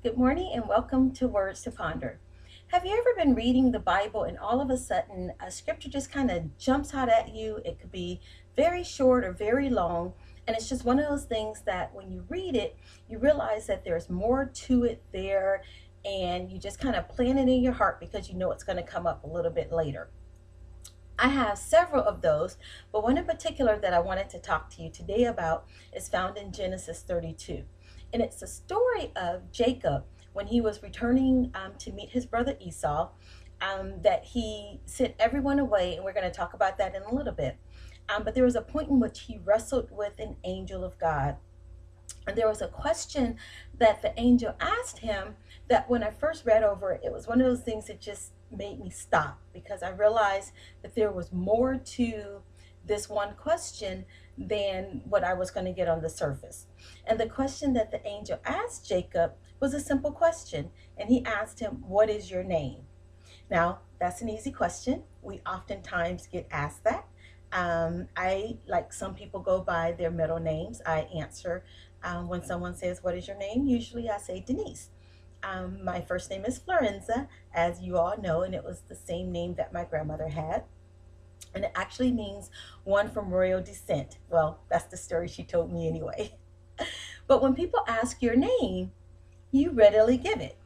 Good morning and welcome to Words to Ponder. Have you ever been reading the Bible and all of a sudden a scripture just kind of jumps out at you? It could be very short or very long, and it's just one of those things that when you read it, you realize that there's more to it there, and you just kind of plan it in your heart because you know it's going to come up a little bit later. I have several of those, but one in particular that I wanted to talk to you today about is found in Genesis 32. And it's a story of Jacob when he was returning to meet his brother Esau, that he sent everyone away. And we're going to talk about that in a little bit. But there was a point in which he wrestled with an angel of God. And there was a question that the angel asked him that when I first read over it, it was one of those things that just made me stop because I realized that there was more to this one question than what I was going to get on the surface. And the question that the angel asked Jacob was a simple question. And he asked him, "What is your name?" Now, that's an easy question. We oftentimes get asked that. I, like some people, go by their middle names. I answer when someone says, "What is your name?" Usually I say Denise. My first name is Florenza, as you all know, and it was the same name that my grandmother had. And it actually means one from royal descent. Well, that's the story she told me anyway. But when people ask your name, you readily give it.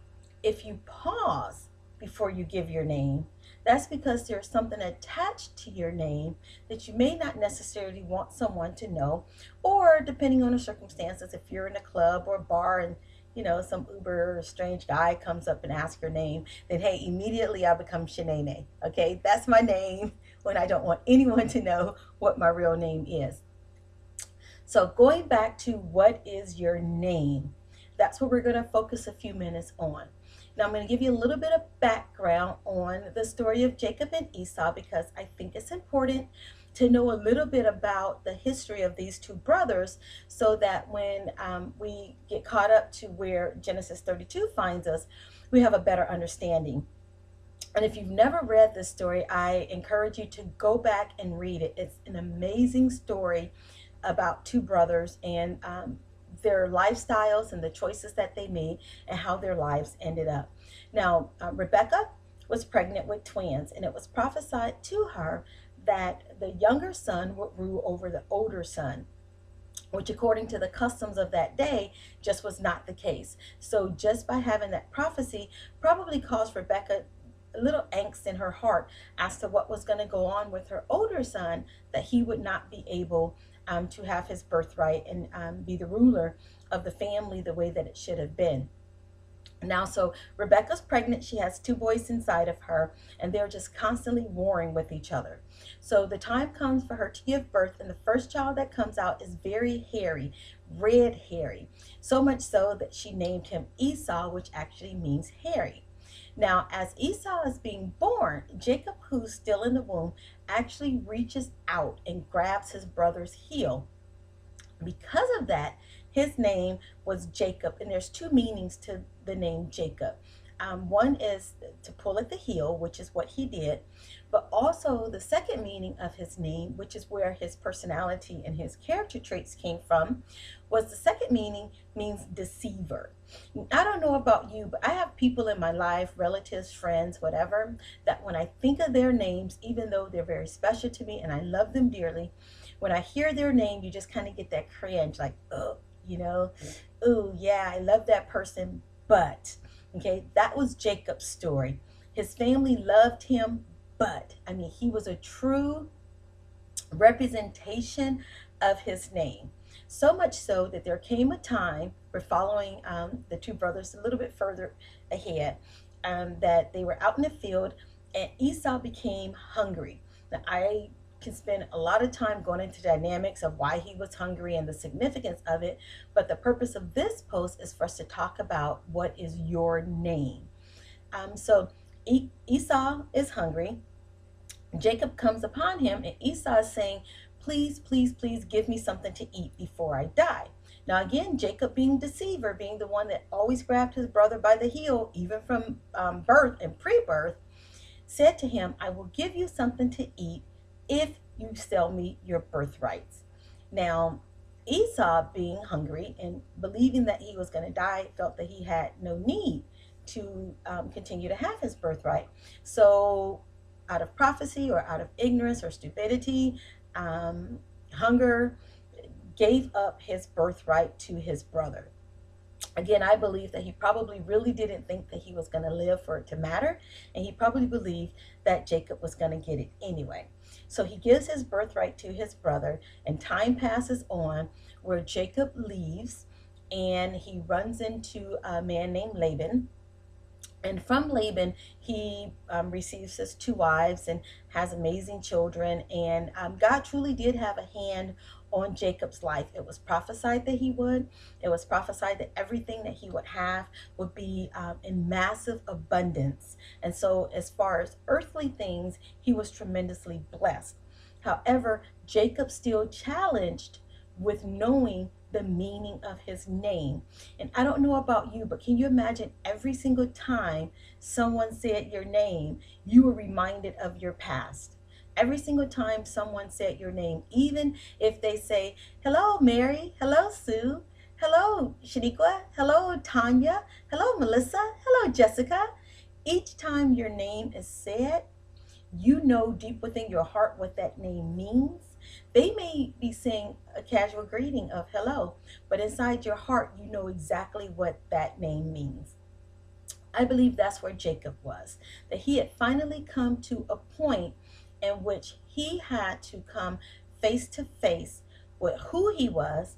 If you pause before you give your name, that's because there's something attached to your name that you may not necessarily want someone to know, or depending on the circumstances, if you're in a club or a bar and some uber strange guy comes up and asks your name, then hey, immediately I become Shanae. Okay, that's my name when I don't want anyone to know what my real name is. So going back to what is your name, that's what we're going to focus a few minutes on. Now I'm going to give you a little bit of background on the story of Jacob and Esau because I think it's important to know a little bit about the history of these two brothers so that when we get caught up to where Genesis 32 finds us, we have a better understanding. And if you've never read this story, I encourage you to go back and read it. It's an amazing story about two brothers and their lifestyles and the choices that they made and how their lives ended up. Now, Rebecca was pregnant with twins, and it was prophesied to her that the younger son would rule over the older son, which according to the customs of that day just was not the case. So just by having that prophecy probably caused Rebecca a little angst in her heart as to what was going to go on with her older son, that he would not be able to have his birthright and be the ruler of the family the way that it should have been. Now, so Rebecca's pregnant. She has two boys inside of her, and they're just constantly warring with each other. So the time comes for her to give birth, and the first child that comes out is very hairy, red hairy. So much so that she named him Esau, which actually means hairy. Now, as Esau is being born, Jacob, who's still in the womb, actually reaches out and grabs his brother's heel. Because of that, his name was Jacob, and there's two meanings to the name Jacob. One is to pull at the heel, which is what he did, but also the second meaning of his name, which is where his personality and his character traits came from, was the second meaning means deceiver. I don't know about you, but I have people in my life, relatives, friends, whatever, that when I think of their names, even though they're very special to me and I love them dearly, when I hear their name, you just kind of get that cringe, like, oh, oh, yeah, I love that person, but, okay, that was Jacob's story. His family loved him, but, I mean, he was a true representation of his name. So much so that there came a time, we're following the two brothers a little bit further ahead, that they were out in the field and Esau became hungry. Now, I can spend a lot of time going into dynamics of why he was hungry and the significance of it, but the purpose of this post is for us to talk about what is your name. So Esau is hungry. Jacob comes upon him, and Esau is saying, "Please, please, please give me something to eat before I die." Now, again, Jacob, being deceiver, being the one that always grabbed his brother by the heel, even from birth and pre-birth, said to him, "I will give you something to eat if you sell me your birthrights." Now, Esau, being hungry and believing that he was going to die, felt that he had no need to continue to have his birthright. So, out of prophecy or out of ignorance or stupidity, um, hunger, gave up his birthright to his brother. Again, I believe that he probably really didn't think that he was going to live for it to matter, and he probably believed that Jacob was going to get it anyway. So he gives his birthright to his brother, and time passes on where Jacob leaves and he runs into a man named Laban. And from Laban, he receives his two wives and has amazing children. And God truly did have a hand on Jacob's life. It was prophesied that he would. It was prophesied that everything that he would have would be in massive abundance. And so, as far as earthly things, he was tremendously blessed. However, Jacob still challenged with knowing the meaning of his name. And I don't know about you, but can you imagine every single time someone said your name, you were reminded of your past? Every single time someone said your name, even if they say, hello, Mary, hello, Sue, hello, Shaniqua, hello, Tanya, hello, Melissa, hello, Jessica. Each time your name is said, you know deep within your heart what that name means. They may be saying a casual greeting of hello, but inside your heart, you know exactly what that name means. I believe that's where Jacob was, that he had finally come to a point in which he had to come face to face with who he was,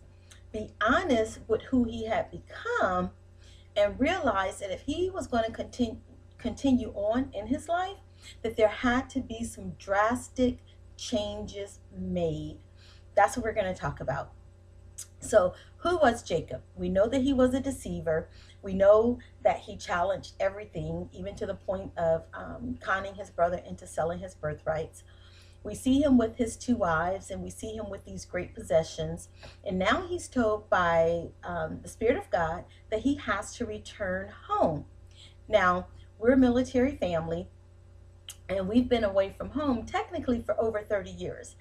be honest with who he had become, and realize that if he was going to continue on in his life, that there had to be some drastic changes made. That's what we're going to talk about. So, who was Jacob? We know that he was a deceiver. We know that he challenged everything, even to the point of conning his brother into selling his birthrights. We see him with his two wives, and we see him with these great possessions. And now he's told by the Spirit of God that he has to return home. Now, we're a military family, and we've been away from home technically for over 30 years.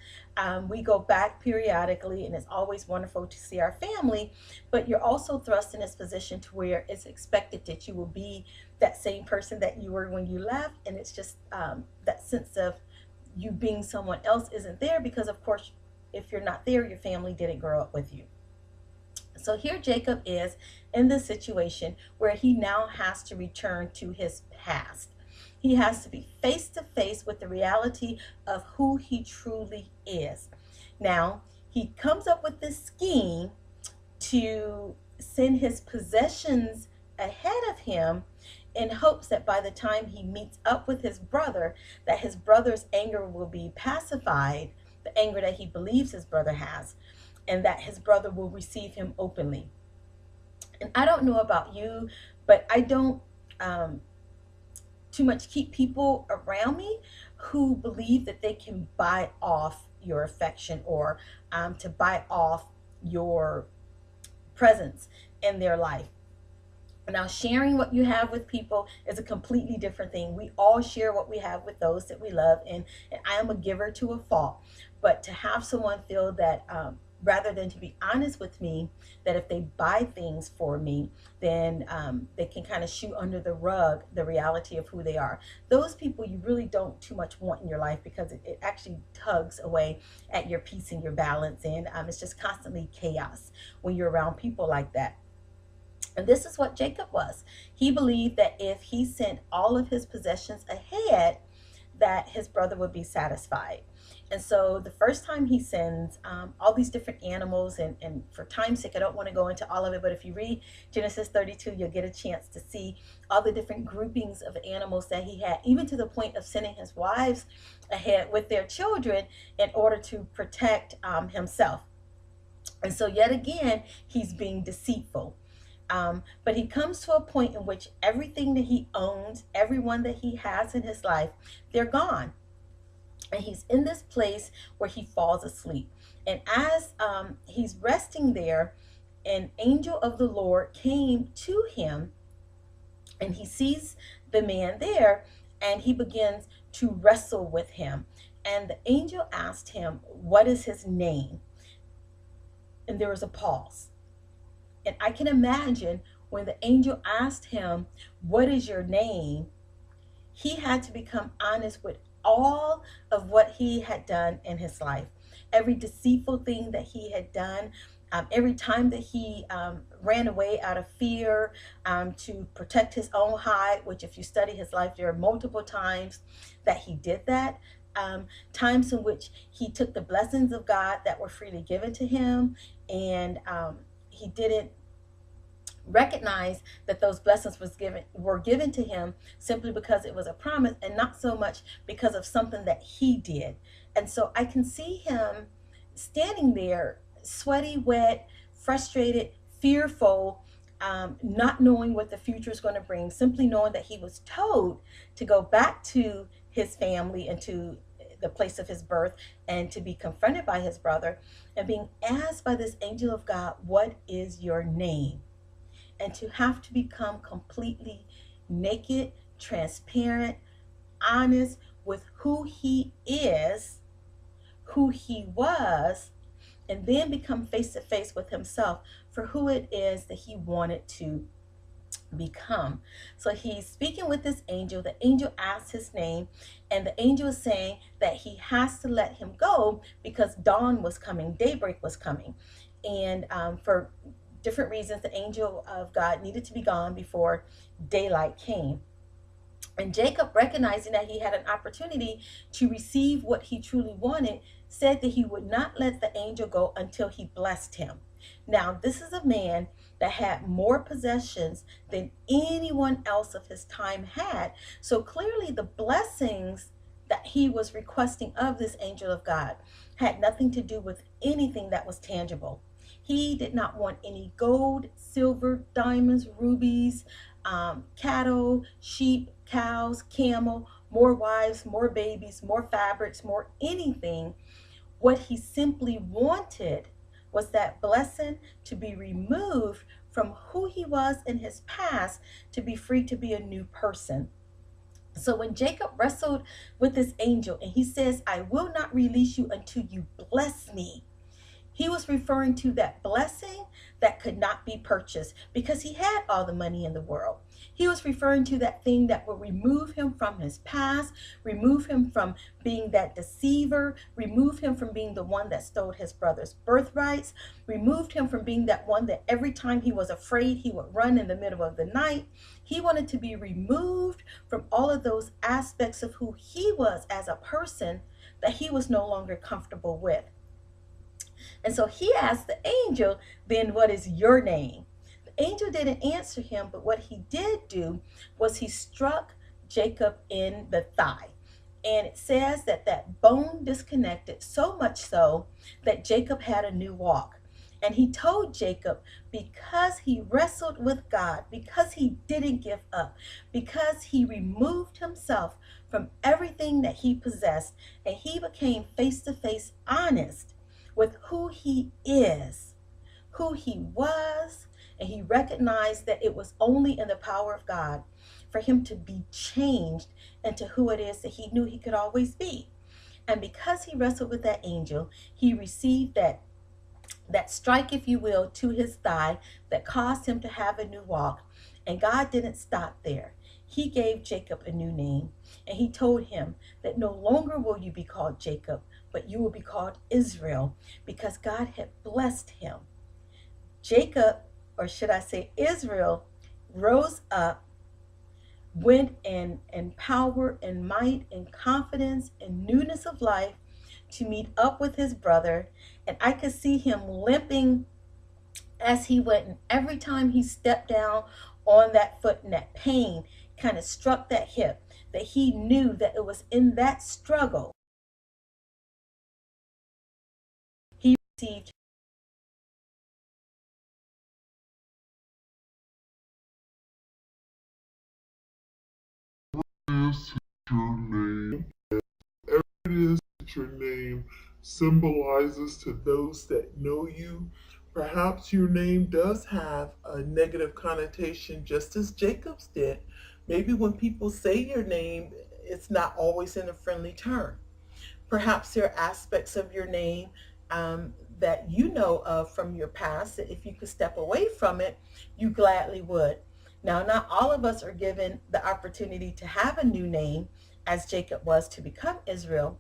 We go back periodically, and it's always wonderful to see our family, but you're also thrust in this position to where it's expected that you will be that same person that you were when you left, and it's just that sense of you being someone else isn't there, because of course, if you're not there, your family didn't grow up with you. So here Jacob is in this situation where he now has to return to his past. He has to be face to face with the reality of who he truly is. Now, he comes up with this scheme to send his possessions ahead of him in hopes that by the time he meets up with his brother, that his brother's anger will be pacified, the anger that he believes his brother has, and that his brother will receive him openly. And I don't know about you, but I don't too much keep people around me who believe that they can buy off your affection, or to buy off your presence in their life. Now, sharing what you have with people is a completely different thing. We all share what we have with those that we love, and I am a giver to a fault. But to have someone feel that rather than to be honest with me, that if they buy things for me, then they can kind of shoot under the rug the reality of who they are. Those people you really don't too much want in your life, because it actually tugs away at your peace and your balance, and it's just constantly chaos when you're around people like that. And this is what Jacob was. He believed that if he sent all of his possessions ahead, that his brother would be satisfied. And so the first time he sends all these different animals, and for time's sake, I don't want to go into all of it, but if you read Genesis 32, you'll get a chance to see all the different groupings of animals that he had, even to the point of sending his wives ahead with their children in order to protect himself. And so yet again, he's being deceitful. But he comes to a point in which everything that he owns, everyone that he has in his life, they're gone. And he's in this place where he falls asleep. And as he's resting there, an angel of the Lord came to him, and he sees the man there, and he begins to wrestle with him. And the angel asked him, what is his name? and there was a pause. And I can imagine when the angel asked him, "What is your name?" He had to become honest with all of what he had done in his life, every deceitful thing that he had done, every time that he ran away out of fear to protect his own hide, which, if you study his life, there are multiple times that he did that. Times in which he took the blessings of God that were freely given to him, and he didn't recognize that those blessings were given to him simply because it was a promise, and not so much because of something that he did. And so I can see him standing there, sweaty, wet, frustrated, fearful, not knowing what the future is going to bring, simply knowing that he was told to go back to his family and to the place of his birth, and to be confronted by his brother, and being asked by this angel of God, "What is your name?" And to have to become completely naked, transparent, honest with who he is, who he was, and then become face to face with himself for who it is that he wanted to become. So he's speaking with this angel. The angel asks his name, and the angel is saying that he has to let him go because dawn was coming, daybreak was coming. And for different reasons, the angel of God needed to be gone before daylight came. And Jacob, recognizing that he had an opportunity to receive what he truly wanted, said that he would not let the angel go until he blessed him. Now, this is a man that had more possessions than anyone else of his time had. So clearly, the blessings that he was requesting of this angel of God had nothing to do with anything that was tangible. He did not want any gold, silver, diamonds, rubies, cattle, sheep, cows, camel, more wives, more babies, more fabrics, more anything. What he simply wanted was that blessing to be removed from who he was in his past, to be free to be a new person. So when Jacob wrestled with this angel and he says, "I will not release you until you bless me," he was referring to that blessing that could not be purchased because he had all the money in the world. He was referring to that thing that would remove him from his past, remove him from being that deceiver, remove him from being the one that stole his brother's birthrights, removed him from being that one that every time he was afraid he would run in the middle of the night. He wanted to be removed from all of those aspects of who he was as a person that he was no longer comfortable with. And so he asked the angel, "Then what is your name?" The angel didn't answer him, but what he did do was he struck Jacob in the thigh. And it says that that bone disconnected, so much so that Jacob had a new walk. And he told Jacob, because he wrestled with God, because he didn't give up, because he removed himself from everything that he possessed, and he became face to face honest with who he is, who he was, and he recognized that it was only in the power of God for him to be changed into who it is that he knew he could always be. And because he wrestled with that angel, he received that strike, if you will, to his thigh that caused him to have a new walk. And God didn't stop there. He gave Jacob a new name, and he told him that no longer will you be called Jacob, but you will be called Israel, because God had blessed him. Jacob, or should I say Israel, rose up, went in power and might and confidence and newness of life to meet up with his brother. And I could see him limping as he went, and every time he stepped down on that foot, and that pain kind of struck that hip, that he knew that it was in that struggle he received. Is your name? Whatever it is that your name symbolizes to those that know you. Perhaps your name does have a negative connotation, just as Jacob's did. Maybe when people say your name, it's not always in a friendly term. Perhaps there are aspects of your name that you know of from your past, that if you could step away from it, you gladly would. Now, not all of us are given the opportunity to have a new name, as Jacob was to become Israel,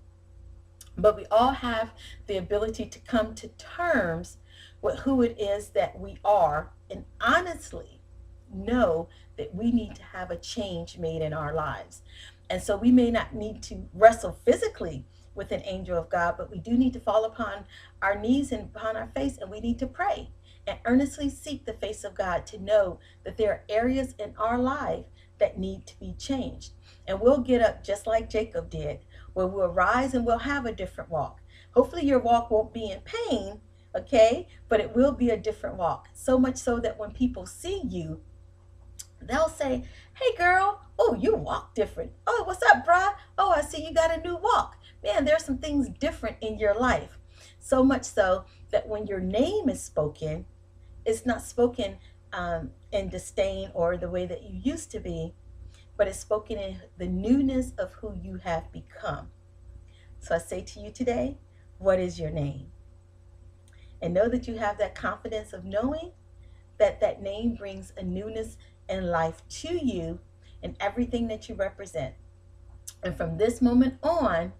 but we all have the ability to come to terms with who it is that we are, and honestly know that we need to have a change made in our lives. And so we may not need to wrestle physically with an angel of God, but we do need to fall upon our knees and upon our face, and we need to pray and earnestly seek the face of God to know that there are areas in our life that need to be changed. And we'll get up just like Jacob did, where we'll rise and we'll have a different walk. Hopefully, your walk won't be in pain, okay? But it will be a different walk. So much so that when people see you, they'll say, "Hey, girl, oh, you walk different. Oh, what's up, brah? Oh, I see you got a new walk. Man, there's some things different in your life." So much so that when your name is spoken, it's not spoken in disdain or the way that you used to be, but it's spoken in the newness of who you have become. So I say to you today, what is your name? And know that you have that confidence of knowing that that name brings a newness and life to you and everything that you represent. And from this moment on,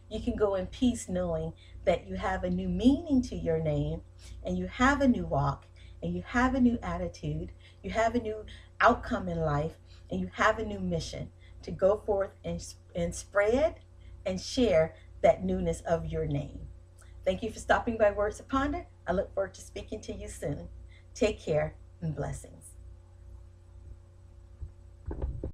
you can go in peace knowing that you have a new meaning to your name, and you have a new walk, and you have a new attitude, you have a new outcome in life, and you have a new mission to go forth and spread and share that newness of your name. Thank you for stopping by Words to Ponder. I look forward to speaking to you soon. Take care and blessings.